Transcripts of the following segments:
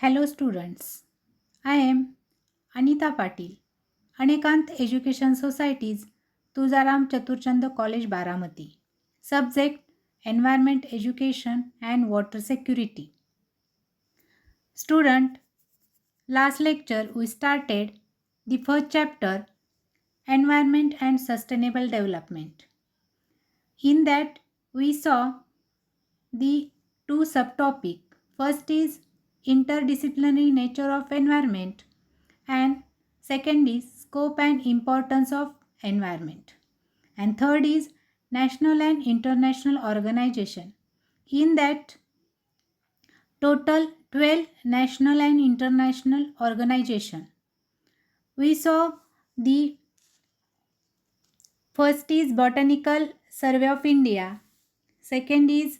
Hello students, I am Anita Patil, Anekant Education Societies, Tuzaram Chaturchand College Baramati. Subject Environment Education and Water Security. Student, last lecture we started the first chapter Environment and Sustainable Development. In that we saw the two subtopic. First is interdisciplinary nature of environment and second is scope and importance of environment and third is national and international organization. In that total 12 national and international organization. We saw the first is Botanical Survey of India, second is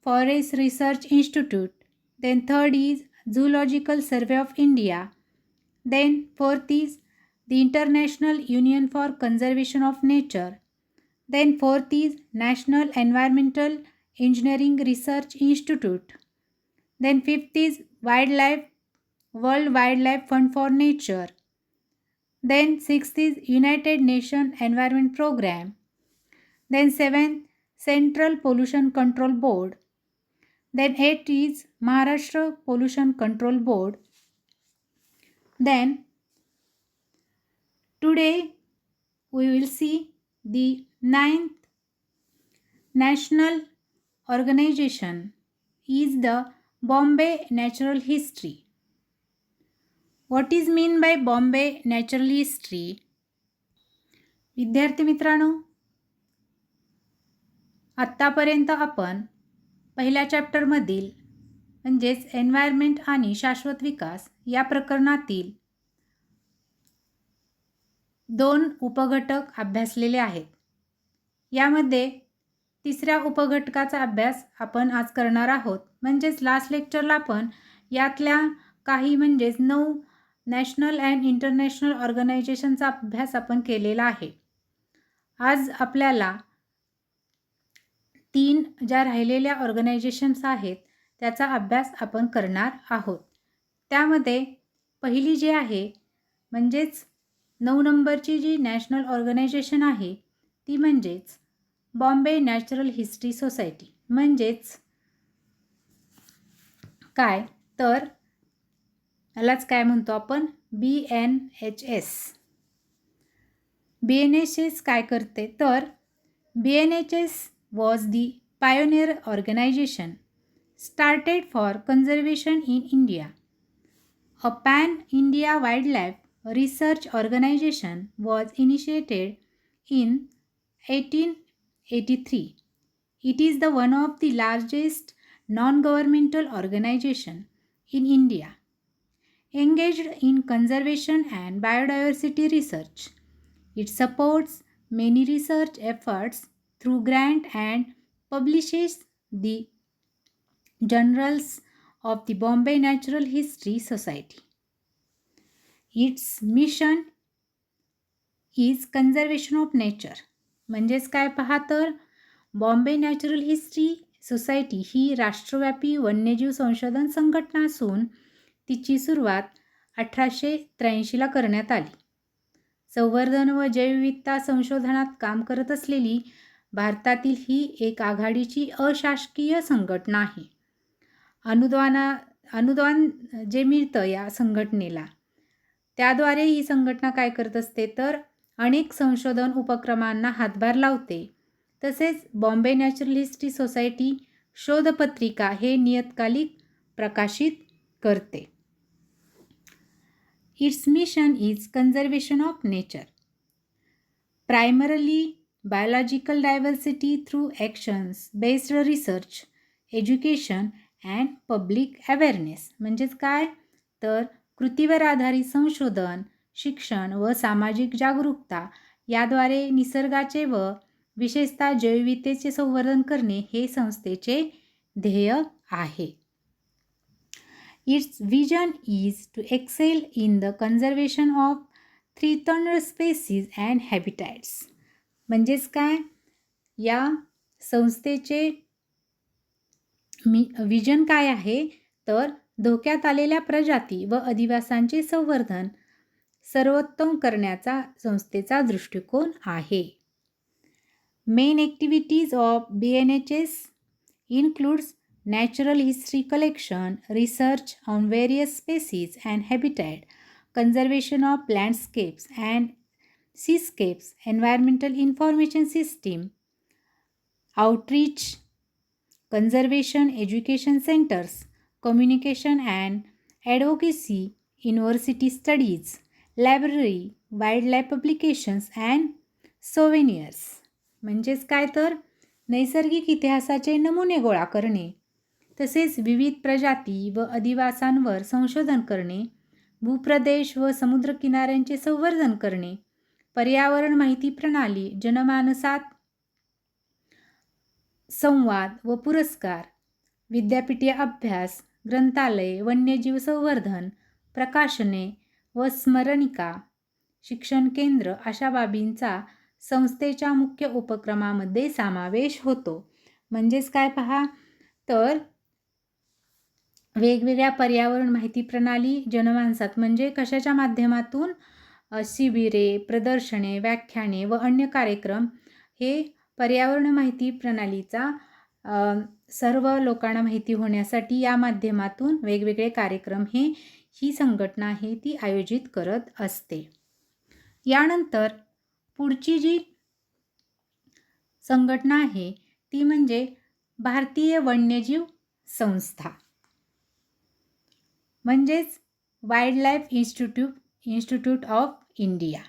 Forest Research Institute, then third is Zoological Survey of India, then fourth is the International Union for Conservation of Nature, then fourth is National Environmental Engineering Research Institute, then fifth is World Wildlife Fund for Nature, then sixth is United Nations Environment Program, then seventh Central Pollution Control Board, then 8 is Maharashtra Pollution Control Board. Then today we will see the ninth national organization is the Bombay Natural History. What is mean by Bombay Natural History? विद्यार्थी मित्रांनो, आत्तापर्यंत आपण पहिल्या चॅप्टरमधील म्हणजेच environment आणि शाश्वत विकास या प्रकरणातील 2 उपघटक अभ्यासलेले आहेत. यामध्ये तिसऱ्या उपघटकाचा अभ्यास आपण आज करणार आहोत. म्हणजेच लास्ट लेक्चरला आपण यातल्या काही म्हणजेच 9 नॅशनल अँड इंटरनॅशनल ऑर्गनायझेशनचा अभ्यास आपण केलेला आहे. आज आपल्याला 3 ज्या राहिलेल्या ऑर्गनायझेशन्स आहेत त्याचा अभ्यास आपण करणार आहोत. त्यामध्ये पहिली जी आहे म्हणजेच 9 नंबरची जी नॅशनल ऑर्गनायझेशन आहे ती म्हणजेच बॉम्बे नॅचरल हिस्ट्री सोसायटी. म्हणजेच काय तर यालाच काय म्हणतो आपण BNHS. BNHS काय करते तर BNHS was the pioneer organization started for conservation in India. A pan-India wildlife research organization was initiated in 1883. It is the one of the largest non-governmental organization in India, engaged in conservation and biodiversity research. It supports many research efforts through grant and publishes the journals of the Bombay Natural History Society. Its mission is conservation of nature. म्हणजेच काय पहा तर Bombay natural history society ही राष्ट्रव्यापी वन्यजीव संशोधन संघटना असून तिची सुरुवात 1883ला करण्यात आली. संवर्धन व जैवविविधता संशोधनात काम करत असलेली भारतातील ही एक आघाडीची अशासकीय संघटना आहे. अनुदान जे मिळतं या संघटनेला त्याद्वारे ही संघटना काय करत असते तर अनेक संशोधन उपक्रमांना हातभार लावते. तसेच बॉम्बे नॅचरल हिस्ट्री सोसायटी शोधपत्रिका हे नियतकालिक प्रकाशित करते. Its mission is conservation of nature, primarily biological diversity through actions-based research, education and public awareness. म्हणजेच काय तर कृतीवर आधारित संशोधन, शिक्षण व सामाजिक जागरूकता याद्वारे निसर्गाचे व विशेषतः जैवविविधतेचे संवर्धन करणे हे संस्थेचे ध्येय आहे. Its vision is to excel in the conservation of threatened species and habitats. म्हणजेच काय या संस्थेचे विजन काय आहे तर धोक्यात आलेल्या प्रजाती व अधिवासांचे संवर्धन सर्वोत्तम करण्याचा संस्थेचा दृष्टिकोन आहे. Main activities of BNHS includes natural history collection, research on various species and habitat, conservation of landscapes and seascapes, environmental information system, outreach, conservation education centers, communication and advocacy, university studies, library, wildlife publications and souvenirs. म्हणजेच काय तर नैसर्गिक इतिहासाचे नमुने गोळा करणे, तसेच विविध प्रजाती व अधिवासांवर संशोधन करणे, भूप्रदेश व समुद्रकिनाऱ्यांचे संवर्धन करणे, पर्यावरण माहिती प्रणाली, जनमानसात संवाद व पुरस्कार, विद्यापीठीय अभ्यास, ग्रंथालय, वन्यजीव संवर्धन, प्रकाशने व स्मरणिका, शिक्षण केंद्र अशा बाबींचा संस्थेच्या मुख्य उपक्रमामध्ये समावेश होतो. म्हणजेच काय पहा तर वेगवेगळ्या पर्यावरण माहिती प्रणाली जनमानसात म्हणजे कशाच्या माध्यमातून शिबिरे, प्रदर्शने, व्याख्याने व अन्य कार्यक्रम हे पर्यावरण माहिती प्रणालीचा सर्व लोकांना माहिती होण्यासाठी या माध्यमातून वेगवेगळे कार्यक्रम ही संघटना आहे ती आयोजित करत असते. यानंतर पुढची जी संघटना आहे ती म्हणजे भारतीय वन्यजीव संस्था म्हणजेच wildlife institute of India.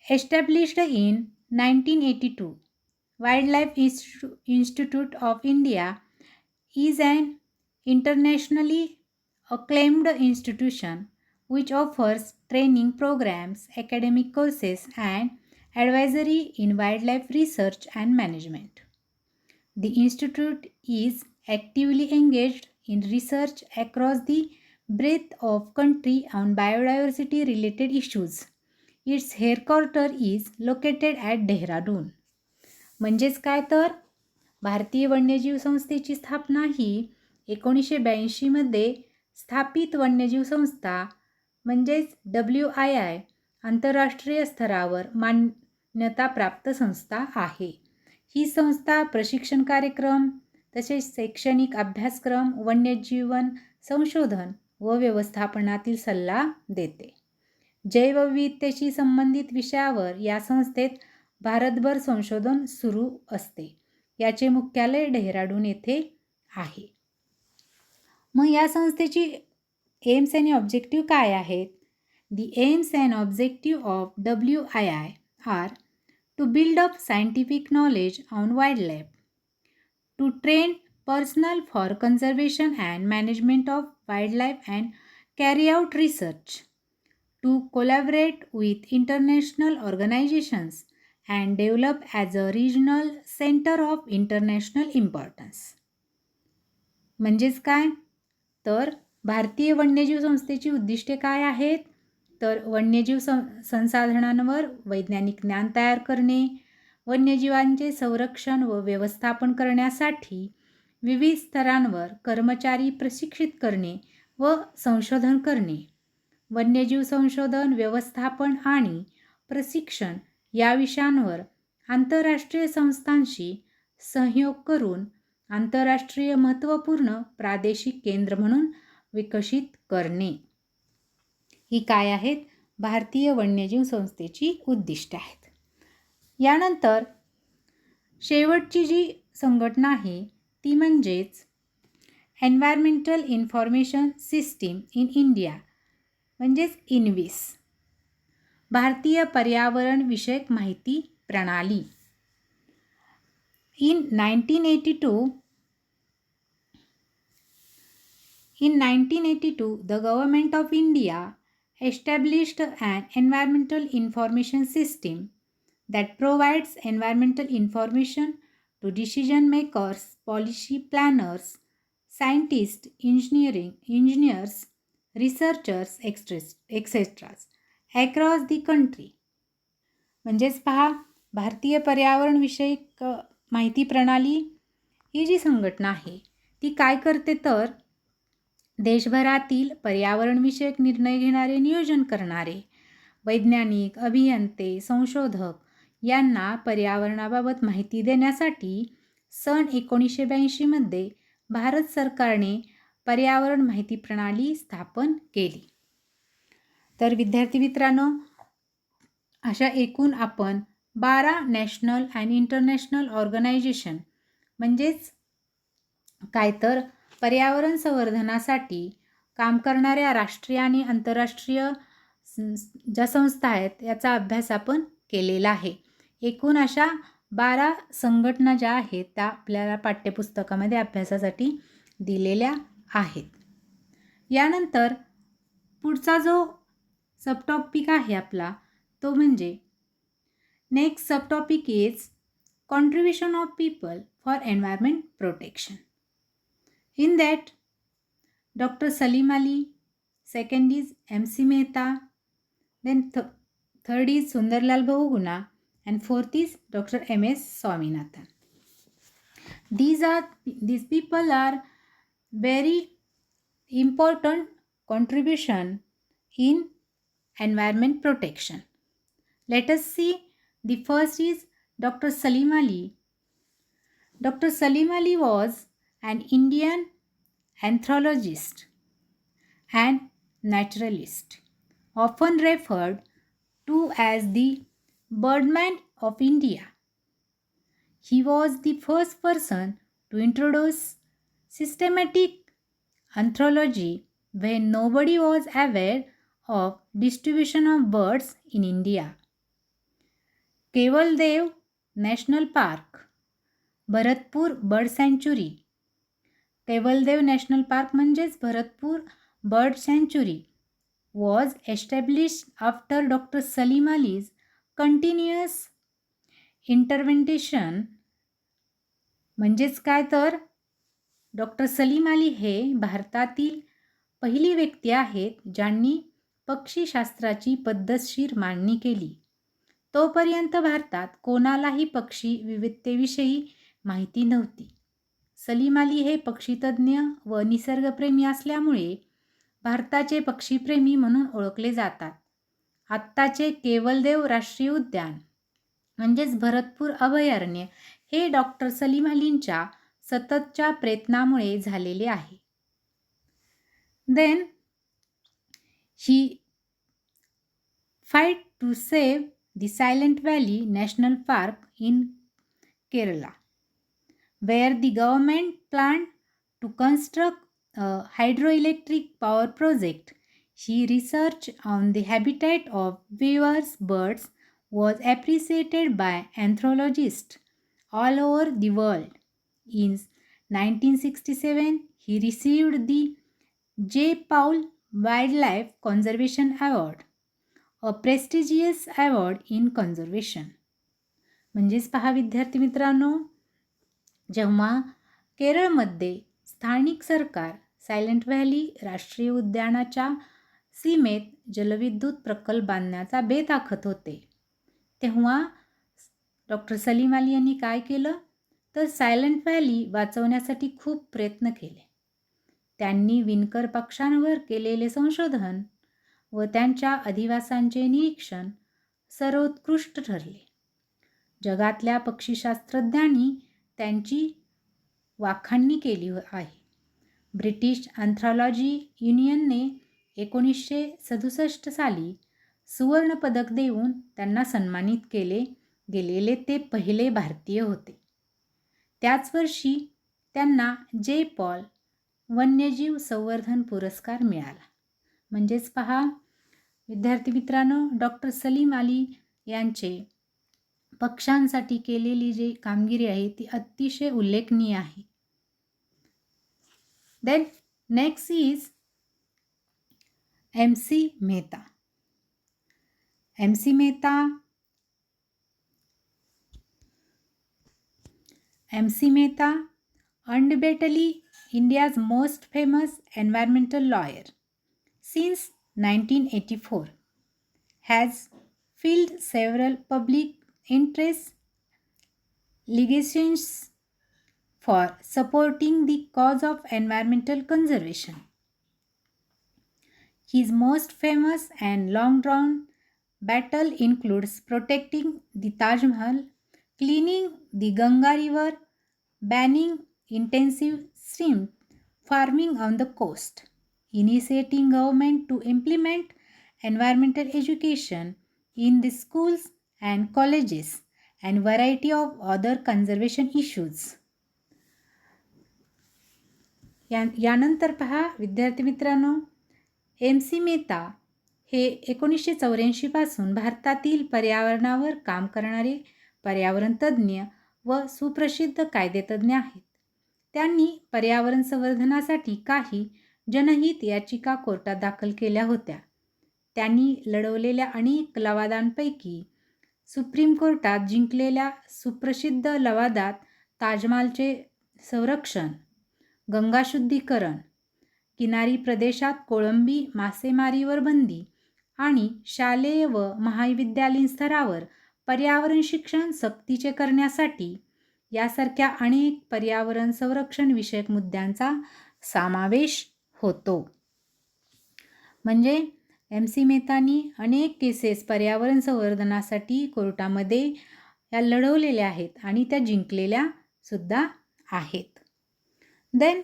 Established in 1982, Wildlife Institute of India is an internationally acclaimed institution which offers training programs, academic courses, and advisory in wildlife research and management. The institute is actively engaged in research across the breadth of country on biodiversity related issues. Its headquarters is located at Dehradun. म्हणजेच काय तर भारतीय वन्यजीव संस्थेची स्थापना ही 1982 स्थापित वन्यजीव संस्था म्हणजेच WII आंतरराष्ट्रीय स्तरावर मान्यताप्राप्त संस्था आहे. ही संस्था प्रशिक्षण कार्यक्रम तसेच शैक्षणिक अभ्यासक्रम, वन्यजीवन संशोधन व व्यवस्थापनातील सल्ला देते. जैवविविधतेशी संबंधित विषयावर या संस्थेत भारतभर संशोधन सुरू असते. याचे मुख्यालय डेहराडून येथे आहे. मग या संस्थेची एम्स आणि ऑब्जेक्टिव्ह काय आहेत? The aims and objective of WII are to build up scientific knowledge on wildlife, to train personnel for conservation and management of wildlife and carry out research, to collaborate with international organizations and develop as a regional center of international importance. म्हणजेच काय तर भारतीय वन्यजीव संस्थेची उद्दिष्टे काय आहेत? तर वन्यजीव संसाधनांवर वैज्ञानिक ज्ञान तयार करणे, वन्यजीवांचे संरक्षण व व्यवस्थापन करण्यासाठी विविध स्तरांवर कर्मचारी प्रशिक्षित करणे व संशोधन करणे, वन्यजीव संशोधन, व्यवस्थापन आणि प्रशिक्षण या विषयांवर आंतरराष्ट्रीय संस्थांशी सहयोग करून आंतरराष्ट्रीय महत्त्वपूर्ण प्रादेशिक केंद्र म्हणून विकसित करणे. ही काय आहेत? भारतीय वन्यजीव संस्थेची उद्दिष्टे आहेत. यानंतर शेवटची जी संघटना आहे ती म्हणजेच environmental information system in India म्हणजेच इन्व्हिस, भारतीय पर्यावरण विषयक माहिती प्रणाली. In 1982, the Government of India established an environmental information system that provides environmental information to decision makers, policy planners, scientists, engineers, researchers, etc. across the country. म्हणजेच पहा भारतीय पर्यावरण विषयक माहिती प्रणाली ही जी संघटना आहे ती काय करते तर देशभरातील पर्यावरणविषयक निर्णय घेणारे, नियोजन करणारे वैज्ञानिक, अभियंते, संशोधक यांना पर्यावरणाबाबत माहिती देण्यासाठी सन 1982 भारत सरकारने पर्यावरण माहिती प्रणाली स्थापन केली. तर विद्यार्थी मित्रांनो, अशा एकूण आपण 12 नॅशनल अँड इंटरनॅशनल ऑर्गनायझेशन म्हणजेच काय तर पर्यावरण संवर्धनासाठी काम करणाऱ्या राष्ट्रीय आणि आंतरराष्ट्रीय ज्या संस्था आहेत याचा अभ्यास आपण केलेला आहे. एकूण अशा 12 संघटना ज्या आहेत त्या आपल्याला पाठ्यपुस्तकामध्ये अभ्यासासाठी दिलेल्या आहेत. यानंतर पुढचा जो सबटॉपिक आहे आपला तो म्हणजे next subtopic is contribution of people for environment protection. In that, Dr. Salim Ali, second is M.C. Mehta, then third is Sundarlal Bahuguna, and fourth is Dr. M.S. Swaminathan. These people are very important contribution in environment protection. Let us see. The first is Dr. Salim Ali. Dr. Salim Ali was an Indian anthropologist and naturalist, often referred to as the Birdman of India. He was the first person to introduce systematic anthropology when nobody was aware of distribution of birds in India. Keval Dev National Park, Bharatpur bird सँच्युरी. Keoladeo national park म्हणजेच Bharatpur bird सँच्युरी was established after doctor Salim Ali's continuous intervention. म्हणजेच काय तर doctor Salim Ali हे भारतातील पहिली व्यक्ती आहेत ज्यांनी पक्षीशास्त्राची पद्धतशीर मांडणी केली. तोपर्यंत भारतात कोणालाही पक्षी विविधतेविषयी माहिती नव्हती. सलीम अली हे पक्षीतज्ज्ञ व निसर्गप्रेमी असल्यामुळे भारताचे पक्षीप्रेमी म्हणून ओळखले जातात. आत्ताचे केवलदेव राष्ट्रीय उद्यान म्हणजेच भरतपूर अभयारण्य हे डॉक्टर सलीम अलींच्या सततच्या प्रयत्नामुळे झालेले आहे. देन ही fight to save the Silent Valley National Park in Kerala, where the government planned to construct a hydroelectric power project. His research on the habitat of weaver's birds was appreciated by anthropologists all over the world. In 1967, he received the J. Paul Wildlife Conservation Award, a prestigious award in conservation. म्हणजेच पहा विद्यार्थी मित्रांनो, जेव्हा केरळमध्ये स्थानिक सरकार silent valley राष्ट्रीय उद्यानाच्या सीमेत जलविद्युत प्रकल्प बांधण्याचा बेत आखत होते तेव्हा डॉक्टर सलीम अली यांनी काय केलं तर सायलेंट व्हॅली वाचवण्यासाठी खूप प्रयत्न केले. त्यांनी विणकर पक्ष्यांवर केलेले संशोधन व त्यांच्या अधिवासांचे निरीक्षण सर्वोत्कृष्ट ठरले. जगातल्या पक्षीशास्त्रज्ञांनी त्यांची वाखाणणी केली आहे. ब्रिटिश अँथ्रोलॉजी युनियनने 1967 साली सुवर्णपदक देऊन त्यांना सन्मानित केले गेलेले ते पहिले भारतीय होते. त्याच वर्षी त्यांना जे. पॉल वन्यजीव संवर्धन पुरस्कार मिळाला. म्हणजेच पहा विद्यार्थी मित्रांनो, डॉक्टर सलीम अली यांचे पक्ष्यांसाठी केलेली जी कामगिरी आहे ती अतिशय उल्लेखनीय आहे. Then next is M.C. Mehta. M.C. Mehta, undebatably India's most famous environmental lawyer since 1984, has filed several public interest litigations for supporting the cause of environmental conservation. His most famous and long-drawn battle includes protecting the Taj Mahal, cleaning the Ganga River, banning intensive shrimp farming on the coast, initiating government to implement environmental education in the schools and colleges, and variety of other conservation issues. यानंतर पहा विद्यार्थी मित्रांनो, MC Mehta हे 1984 पासून भारतातील पर्यावरणावर काम करणारे पर्यावरण तज्ज्ञ व सुप्रसिद्ध कायदेतज्ञ आहेत. त्यांनी पर्यावरण संवर्धनासाठी काही जनहित याचिका कोर्टात दाखल केल्या होत्या. त्यांनी लढवलेल्या अनेक लवादांपैकी सुप्रीम कोर्टात जिंकलेल्या सुप्रसिद्ध लवादात ताजमहालचे संरक्षण, गंगा शुद्धीकरण, किनारी प्रदेशात कोळंबी मासेमारीवर बंदी आणि शालेय व महाविद्यालयीन स्तरावर पर्यावरण शिक्षण सक्तीचे करण्यासाठी यासारख्या अनेक पर्यावरण संरक्षण विषयक मुद्द्यांचा समावेश होतो. म्हणजे MC मेहतानी अनेक केसेस पर्यावरण संवर्धनासाठी कोर्टामध्ये या लढवलेल्या आहेत आणि त्या जिंकलेल्या सुद्धा आहेत. Then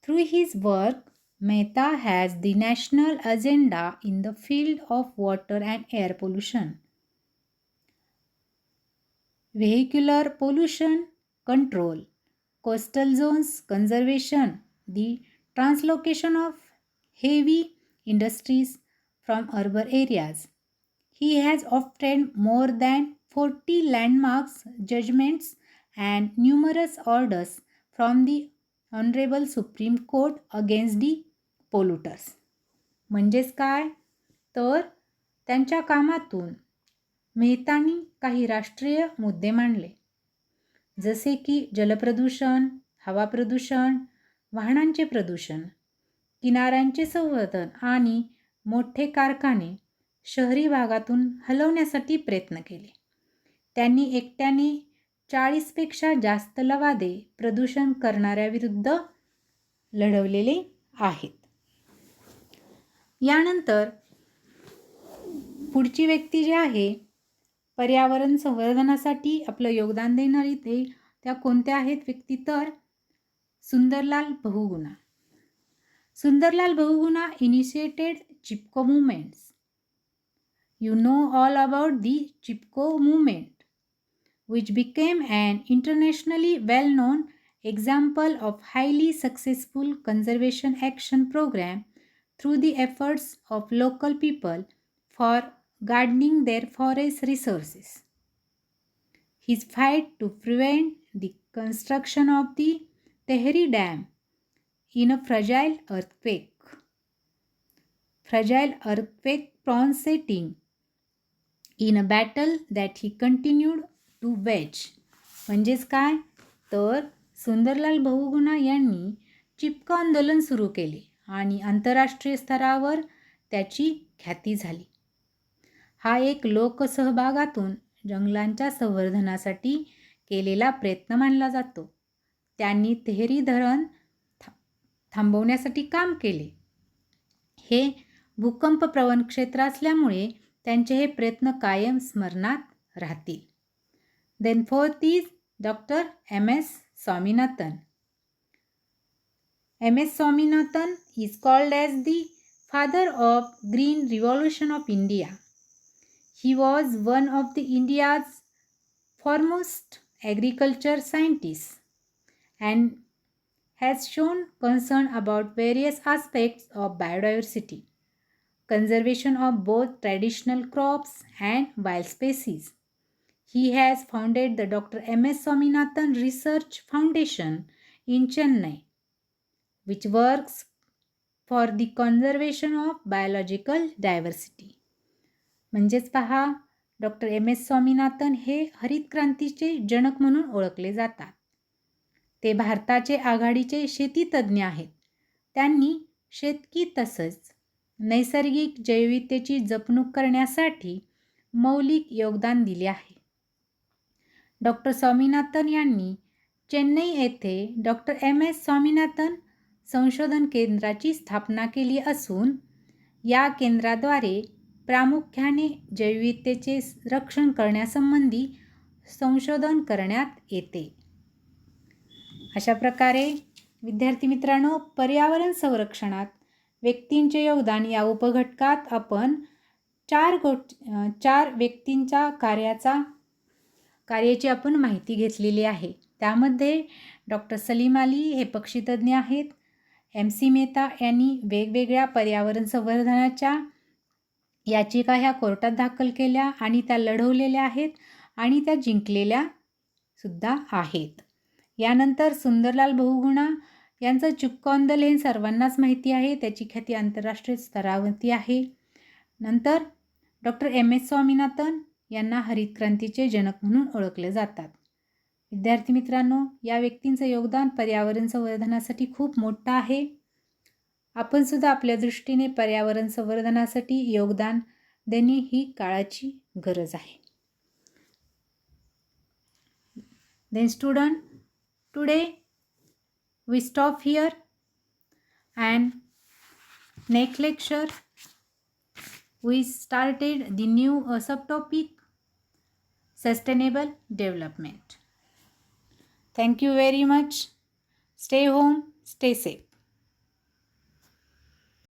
through his work Mehta has the national agenda in the field of water and air pollution, vehicular pollution control, coastal zones conservation, the translocation of heavy industries from urban areas. He has obtained more than 40 landmarks judgments and numerous orders from the Honorable Supreme Court against the polluters. म्हणजेच काय तर त्यांच्या कामातून मेहतानी काही राष्ट्रीय मुद्दे मांडले, जसे की जलप्रदूषण, हवा प्रदूषण, वाहनांचे प्रदूषण, किनाऱ्यांचे संवर्धन आणि मोठे कारखाने शहरी भागातून हलवण्यासाठी प्रयत्न केले. त्यांनी एकट्याने 40पेक्षा जास्त लवादे प्रदूषण करणाऱ्याविरुद्ध लढवलेले आहेत. यानंतर पुढची व्यक्ती जी आहे पर्यावरण संवर्धनासाठी आपलं योगदान देणारी त्या कोणत्या आहेत व्यक्ती तर Sunderlal Bahuguna. Sunderlal Bahuguna initiated Chipko movements. You know all about the Chipko movement, which became an internationally well-known example of highly successful conservation action program through the efforts of local people for gardening their forest resources. His fight to prevent the construction of the Tehri Dam in a fragile earthquake-prone setting in a battle that he continued to wage. म्हणजेच काय तर सुंदरलाल बहुगुणा यांनी चिपको आंदोलन सुरू केले आणि आंतरराष्ट्रीय स्तरावर त्याची ख्याती झाली. हा एक लोकसहभागातून जंगलांच्या संवर्धनासाठी केलेला प्रयत्न मानला जातो. त्यांनी तेहरी धरण थांबवण्यासाठी काम केले. हे भूकंपप्रवण क्षेत्र असल्यामुळे त्यांचे हे प्रयत्न कायम स्मरणात राहतील. Then fourth is doctor MS Swaminathan. MS Swaminathan is called as the father of Green Revolution of India. He was one of the India's foremost agriculture scientists and has shown concern about various aspects of biodiversity, conservation of both traditional crops and wild species. He has founded the Dr. MS Swaminathan Research Foundation in Chennai, which works for the conservation of biological diversity. म्हणजेच पहा doctor MS Swaminathan हे हरित क्रांतीचे जनक म्हणून ओळखले जातात. ते भारताचे आघाडीचे शेतीतज्ञ आहेत. त्यांनी शेतकी तसंच नैसर्गिक जैविधतेची जपणूक करण्यासाठी मौलिक योगदान दिले आहे. डॉक्टर स्वामीनाथन यांनी चेन्नई येथे डॉक्टर MS स्वामीनाथन संशोधन केंद्राची स्थापना केली असून या केंद्राद्वारे प्रामुख्याने जैवविविधतेचे रक्षण करण्यासंबंधी संशोधन करण्यात येते. अशा प्रकारे विद्यार्थी मित्रांनो, पर्यावरण संरक्षणात व्यक्तींचे योगदान या उपघटकात आपण चार व्यक्तींच्या कार्याची आपण माहिती घेतलेली आहे. त्यामध्ये डॉक्टर सलीम अली हे पक्षीतज्ञ आहेत. MC मेहता यांनी वेगवेगळ्या पर्यावरण संवर्धनाच्या याचिका ह्या कोर्टात दाखल केल्या आणि त्या लढवलेल्या आहेत आणि त्या जिंकलेल्या सुद्धा आहेत. यानंतर सुंदरलाल बहुगुणा यांचं चुप्पा ऑन द लेन सर्वांनाच माहिती आहे, त्याची ख्याती आंतरराष्ट्रीय स्तरावरती आहे. नंतर डॉक्टर MS स्वामीनाथन यांना हरित क्रांतीचे जनक म्हणून ओळखले जातात. विद्यार्थी मित्रांनो, या व्यक्तींचं योगदान पर्यावरण संवर्धनासाठी खूप मोठं आहे. आपण सुद्धा आपल्या दृष्टीने पर्यावरण संवर्धनासाठी योगदान देणे ही काळाची गरज आहे. Then student, today we stop here and next lecture we started the new subtopic sustainable development. Thank you very much. Stay home, stay safe.